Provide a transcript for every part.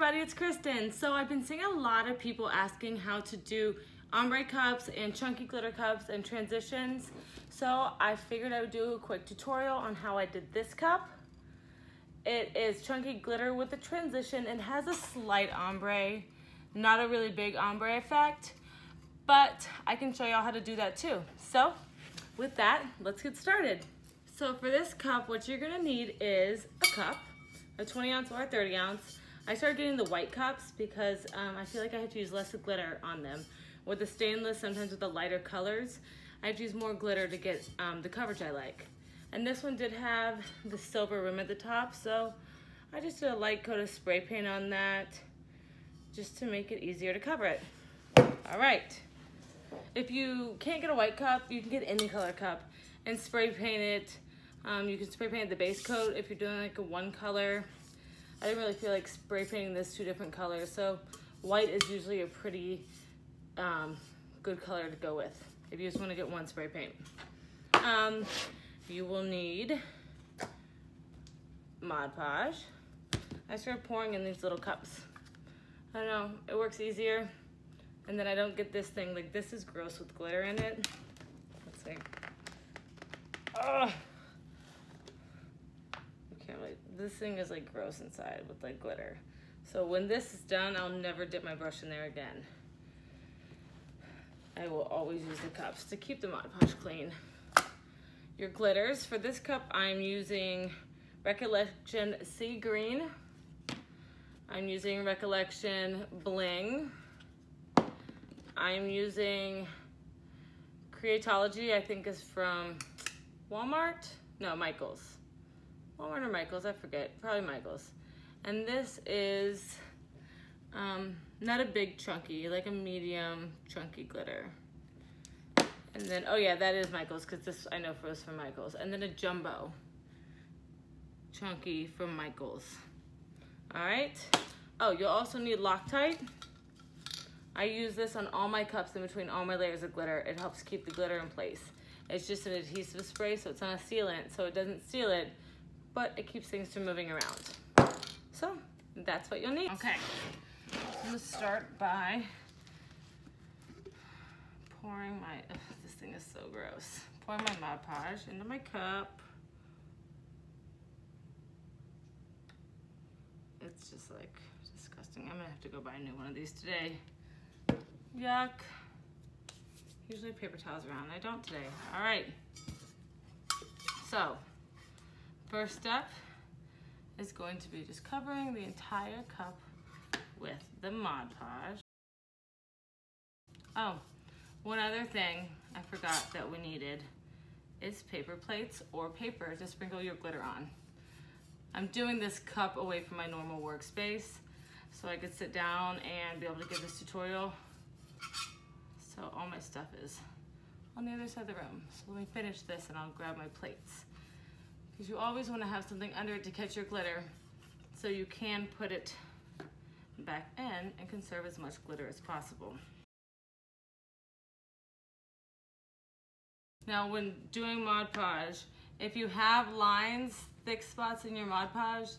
everybody, it's Kristen. So I've been seeing a lot of people asking how to do ombre cups and chunky glitter cups and transitions. So I figured I would do a quick tutorial on how I did this cup. It is chunky glitter with a transition and has a slight ombre, not a really big ombre effect, but I can show y'all how to do that too. So with that, let's get started. So for this cup, what you're gonna need is a cup, a 20 ounce or a 30 ounce. I started getting the white cups because I feel like I have to use less glitter on them. With the stainless, sometimes with the lighter colors, I have to use more glitter to get the coverage I like. And this one did have the silver rim at the top, so I just did a light coat of spray paint on that just to make it easier to cover it. All right. If you can't get a white cup, you can get any color cup and spray paint it. You can spray paint the base coat if you're doing like a one color. I didn't really feel like spray painting this two different colors, so white is usually a pretty good color to go with if you just want to get one spray paint. You will need Mod Podge. I started pouring in these little cups. I don't know, it works easier, and then I don't get this thing, like this is gross with glitter in it. Let's see. Ugh. This thing is like gross inside with like glitter. So when this is done, I'll never dip my brush in there again. I will always use the cups to keep the Mod Podge clean. Your glitters, for this cup I'm using Recollection Sea Green. I'm using Recollection Bling. I'm using Creatology, I think is from Walmart? No, Michael's. Walmart or Michael's, I forget, probably Michael's. And this is not a big chunky, like a medium chunky glitter. And then, oh yeah, that is Michael's, because this I know was from Michael's. And then a jumbo chunky from Michael's. All right. Oh, you'll also need Loctite. I use this on all my cups in between all my layers of glitter. It helps keep the glitter in place. It's just an adhesive spray, so it's not a sealant, so it doesn't seal it, but it keeps things from moving around. So that's what you'll need. Okay, I'm gonna start by pouring my, this thing is so gross. Pouring my Mod Podge into my cup. It's just like disgusting. I'm gonna have to go buy a new one of these today. Yuck. Usually paper towels around. I don't today. All right. So, first step is going to be just covering the entire cup with the Mod Podge. Oh, one other thing I forgot that we needed is paper plates or paper to sprinkle your glitter on. I'm doing this cup away from my normal workspace so I could sit down and be able to give this tutorial. So all my stuff is on the other side of the room. So let me finish this and I'll grab my plates. Because you always want to have something under it to catch your glitter so you can put it back in and conserve as much glitter as possible. Now when doing Mod Podge, if you have lines, thick spots in your Mod Podge,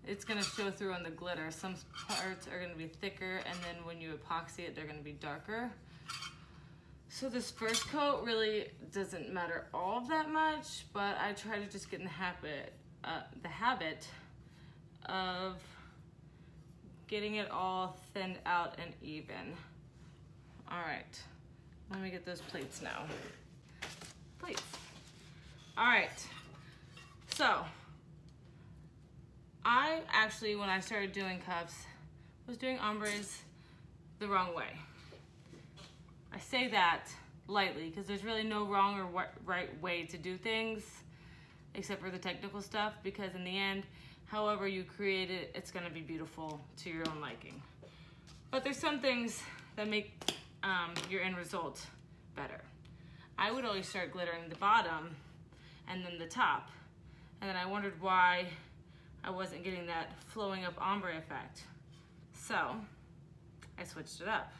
it's going to show through on the glitter. Some parts are going to be thicker, and then when you epoxy it, they're going to be darker. So this first coat really doesn't matter all that much, but I try to just get in the habit of getting it all thinned out and even. All right, let me get those plates now. Plates. All right, so I actually, when I started doing cups, was doing ombres the wrong way. I say that lightly because there's really no wrong or right way to do things except for the technical stuff, because in the end, however you create it, it's gonna be beautiful to your own liking. But there's some things that make your end result better. I would always start glittering the bottom and then the top, and then I wondered why I wasn't getting that flowing up ombre effect. So I switched it up.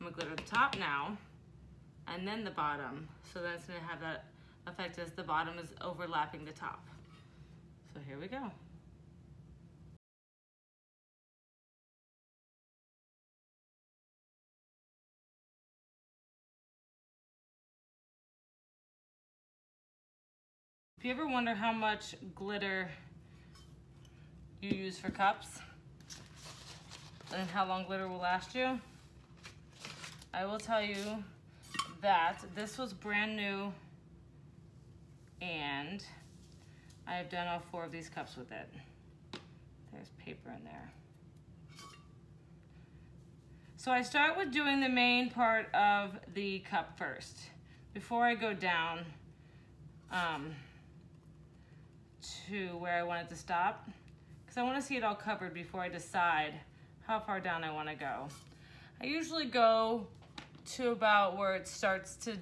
I'm gonna glitter the top now and then the bottom, so then it's gonna have that effect as the bottom is overlapping the top. So here we go. If you ever wonder how much glitter you use for cups and how long glitter will last you, I will tell you that this was brand new and I have done all 4 of these cups with it. There's paper in there. So I start with doing the main part of the cup first before I go down to where I want it to stop, because I want to see it all covered before I decide how far down I want to go. I usually go to about where it starts to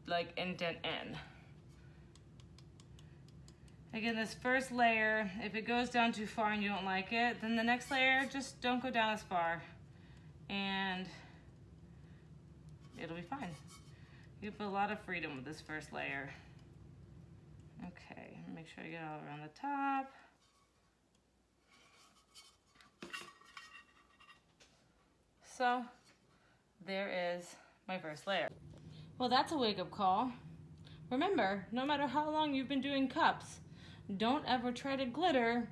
like indent in. Again, this first layer, if it goes down too far and you don't like it, then the next layer, just don't go down as far and it'll be fine. You have a lot of freedom with this first layer. Okay, make sure I get all around the top. So there is my first layer. Well, that's a wake-up call. Remember, no matter how long you've been doing cups, don't ever try to glitter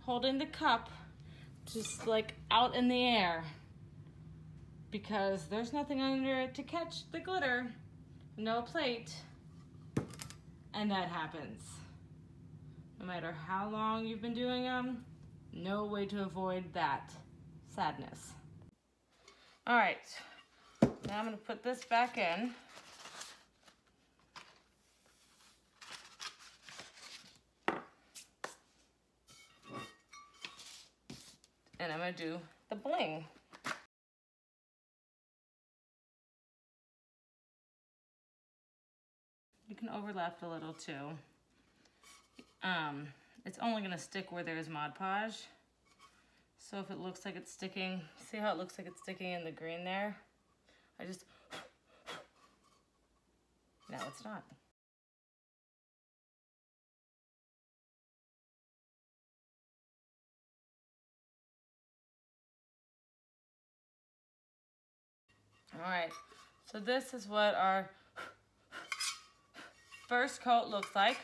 holding the cup just like out in the air, because there's nothing under it to catch the glitter, no plate, and that happens. No matter how long you've been doing them, no way to avoid that sadness. All right, now I'm gonna put this back in. And I'm gonna do the bling. You can overlap a little too. It's only gonna stick where there is Mod Podge. So if it looks like it's sticking, see how it looks like it's sticking in the green there? I just, no, it's not. All right, so this is what our first coat looks like.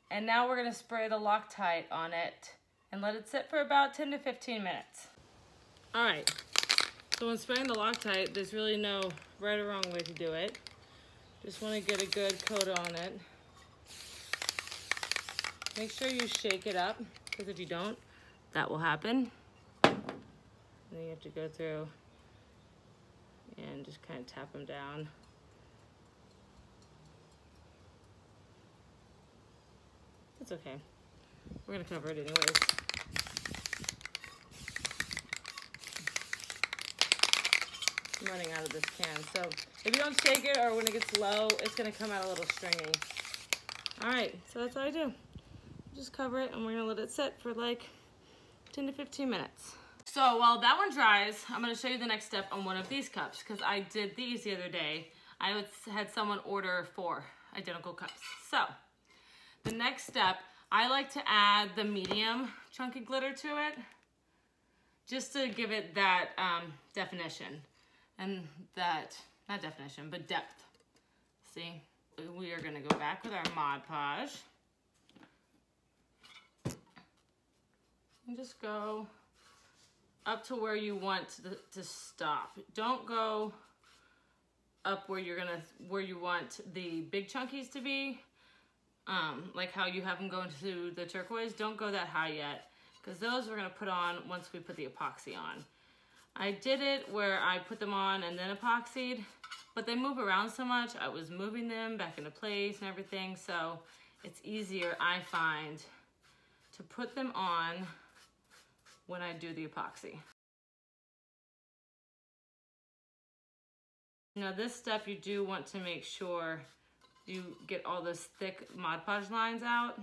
And now we're gonna spray the Loctite on it and let it sit for about 10 to 15 minutes. All right, so when spraying the Loctite, there's really no right or wrong way to do it. Just wanna get a good coat on it. Make sure you shake it up, because if you don't, that will happen. And then you have to go through and just kind of tap them down. It's okay. We're gonna cover it anyways. I'm running out of this can, so if you don't shake it or when it gets low, it's gonna come out a little stringy. All right, so that's what I do. Just cover it and we're gonna let it sit for like 10 to 15 minutes. So while that one dries, I'm gonna show you the next step on one of these cups, because I did these the other day. I had someone order 4 identical cups. So the next step, I like to add the medium chunky glitter to it, just to give it that definition. And that, not definition, but depth. See, we are gonna go back with our Mod Podge. And just go up to where you want to stop. Don't go up where you want the big chunkies to be. Like how you have them go into the turquoise. Don't go that high yet, because those we're gonna put on once we put the epoxy on. I did it where I put them on and then epoxied, but they move around so much. I was moving them back into place and everything, so it's easier, I find, to put them on when I do the epoxy. Now this step, you do want to make sure you get all those thick Mod Podge lines out,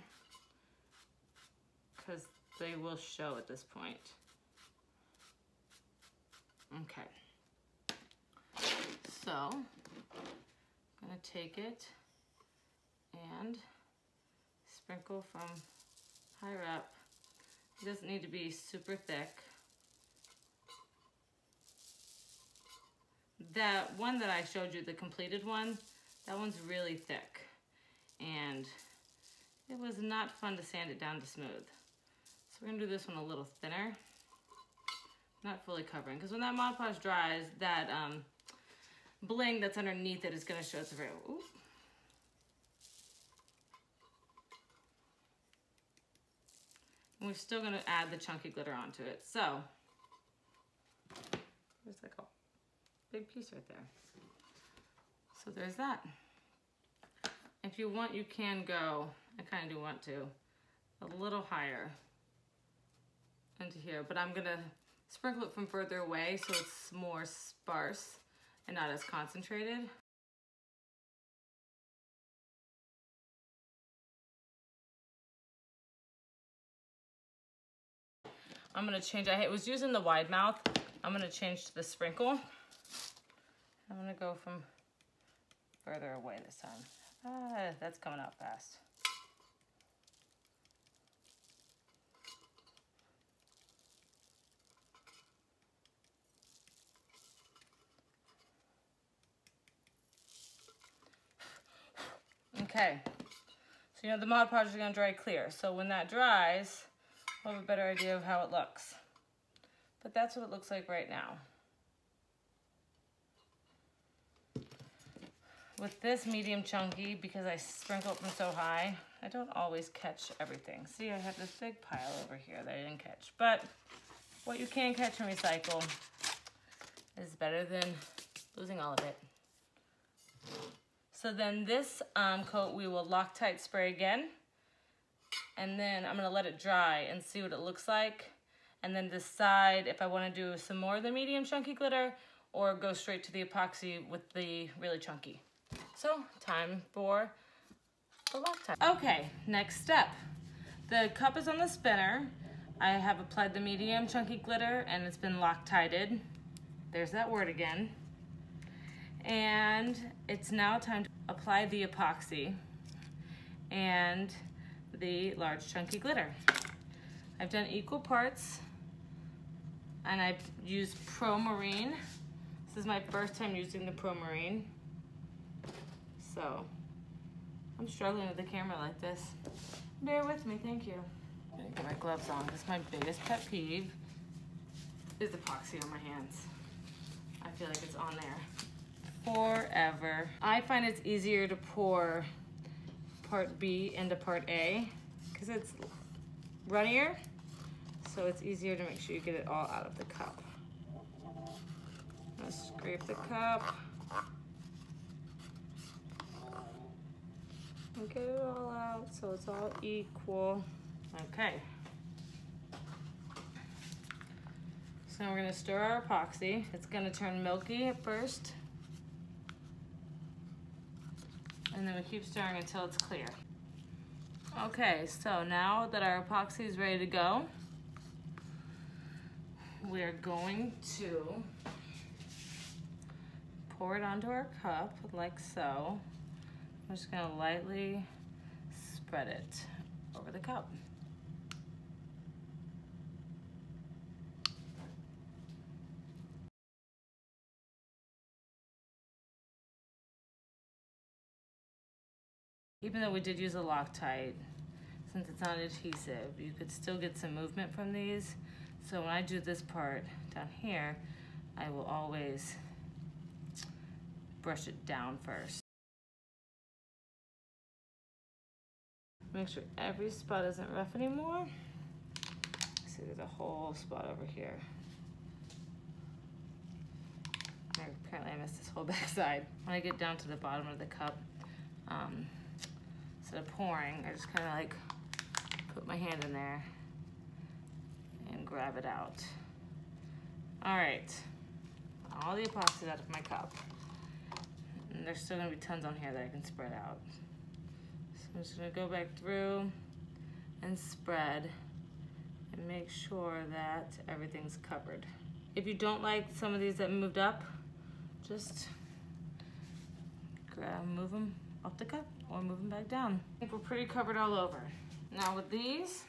because they will show at this point. Okay. So, I'm gonna take it and sprinkle from higher up. It doesn't need to be super thick. That one that I showed you, the completed one, that one's really thick. And it was not fun to sand it down to smooth. So we're gonna do this one a little thinner, not fully covering, because when that Mod Podge dries, that bling that's underneath it is gonna show through. Ooh. And we're still gonna add the chunky glitter onto it. So, there's like a big piece right there. So there's that. If you want, you can go, I kind of do want to, a little higher into here, but I'm gonna sprinkle it from further away so it's more sparse and not as concentrated. I'm gonna change, I was using the wide mouth. I'm gonna change to the sprinkle. I'm gonna go from further away this time. That's coming out fast. Okay, so you know the Mod Podge is gonna dry clear. So when that dries, we'll have a better idea of how it looks. But that's what it looks like right now. With this medium chunky, because I sprinkle it from so high, I don't always catch everything. See, I have this big pile over here that I didn't catch. But what you can catch and recycle is better than losing all of it. So then this coat we will Loctite spray again. And then I'm gonna let it dry and see what it looks like. And then decide if I wanna do some more of the medium chunky glitter or go straight to the epoxy with the really chunky. So time for the Loctite. Okay, next step. The cup is on the spinner. I have applied the medium chunky glitter and it's been Loctited. There's that word again. And it's now time to apply the epoxy and the large chunky glitter. I've done equal parts and I've used Pro Marine. This is my first time using the Pro Marine. So I'm struggling with the camera like this. Bear with me, thank you. I'm gonna get my gloves on because my biggest pet peeve is epoxy on my hands. I feel like it's on there forever. I find it's easier to pour part B into part A because it's runnier, so it's easier to make sure you get it all out of the cup. I'm gonna scrape the cup and get it all out so it's all equal. Okay. So we're gonna stir our epoxy. It's gonna turn milky at first. And then we keep stirring until it's clear. Okay, so now that our epoxy is ready to go, we're going to pour it onto our cup like so. I'm just gonna lightly spread it over the cup. Even though we did use a Loctite, since it's not adhesive, you could still get some movement from these. So when I do this part down here, I will always brush it down first. Make sure every spot isn't rough anymore. See, there's a whole spot over here. Apparently I missed this whole back side. When I get down to the bottom of the cup, instead of pouring, I just kind of like put my hand in there and grab it out. All right, all the epoxy out of my cup. And there's still gonna be tons on here that I can spread out. So I'm just gonna go back through and spread and make sure that everything's covered. If you don't like some of these that moved up, just move them off the cup or move them back down. I think we're pretty covered all over. Now with these,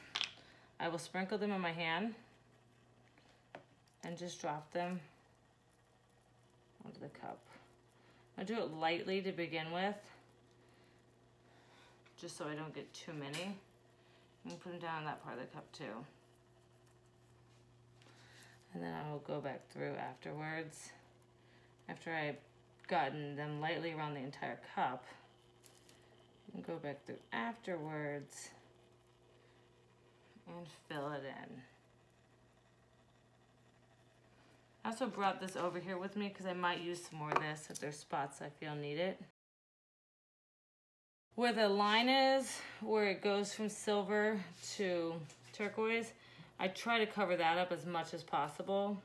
I will sprinkle them in my hand and just drop them onto the cup. I do it lightly to begin with, just so I don't get too many. And put them down in that part of the cup too. And then I will go back through afterwards. After I've gotten them lightly around the entire cup, and go back through afterwards and fill it in. I also brought this over here with me because I might use some more of this if there's spots I feel need it. Where the line is, where it goes from silver to turquoise, I try to cover that up as much as possible.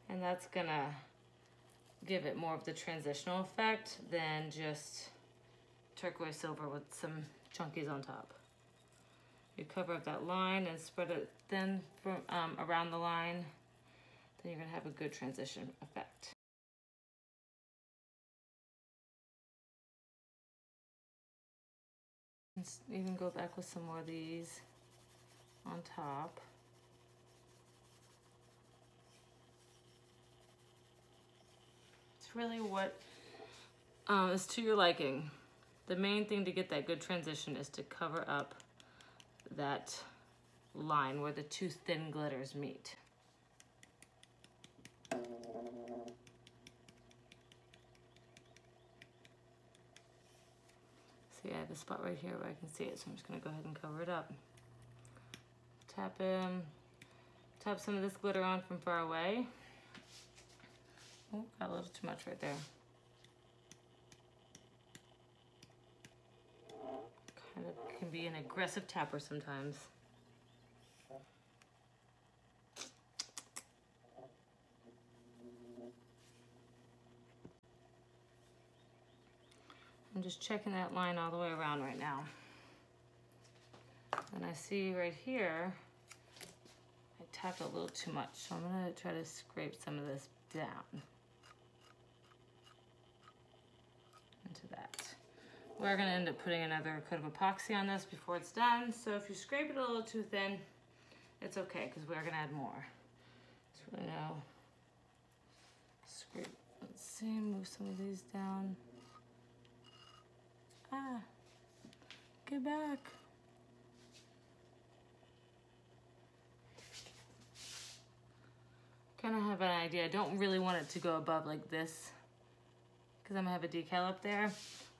And that's gonna give it more of the transitional effect than just turquoise silver with some chunkies on top. You cover up that line and spread it thin from around the line, then you're gonna have a good transition effect. Even go back with some more of these on top. It's really what is to your liking. The main thing to get that good transition is to cover up that line where the two thin glitters meet. See, I have a spot right here where I can see it, so I'm just gonna go ahead and cover it up. Tap some of this glitter on from far away. Oh, got a little too much right there. Kind of can be an aggressive tapper sometimes. I'm just checking that line all the way around right now. And I see right here, I tapped a little too much, so I'm gonna try to scrape some of this down into that. We're gonna end up putting another coat of epoxy on this before it's done, so if you scrape it a little too thin, it's okay, because we're gonna add more. So we're gonna scrape, let's see, move some of these down. Ah, get back. Kind of have an idea. I don't really want it to go above like this because I'm gonna have a decal up there.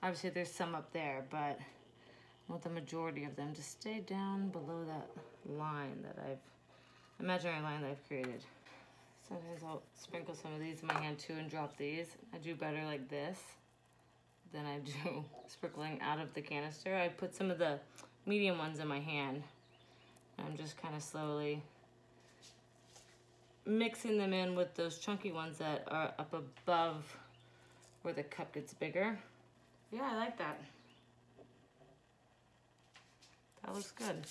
Obviously there's some up there, but I want the majority of them to stay down below that line that imaginary line that I've created. Sometimes I'll sprinkle some of these in my hand too and drop these. I do better like this than I do sprinkling out of the canister. I put some of the medium ones in my hand. I'm just kind of slowly mixing them in with those chunky ones that are up above where the cup gets bigger. Yeah, I like that. That looks good.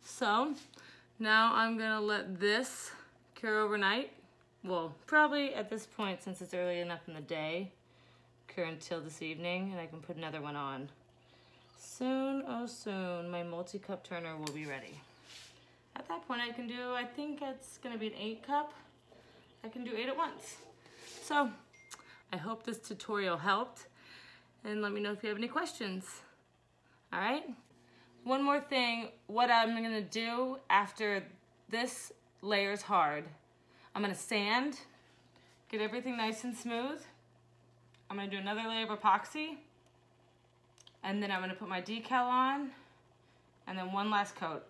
So now I'm gonna let this cure overnight. Well, probably at this point, since it's early enough in the day, cure until this evening, and I can put another one on. Soon, oh soon, my multi-cup turner will be ready. At that point I can do, I think it's gonna be an 8 cup. I can do 8 at once. So, I hope this tutorial helped, and let me know if you have any questions. All right? One more thing, what I'm gonna do after this layer's hard, I'm gonna sand, get everything nice and smooth. I'm gonna do another layer of epoxy, and then I'm gonna put my decal on, and then one last coat.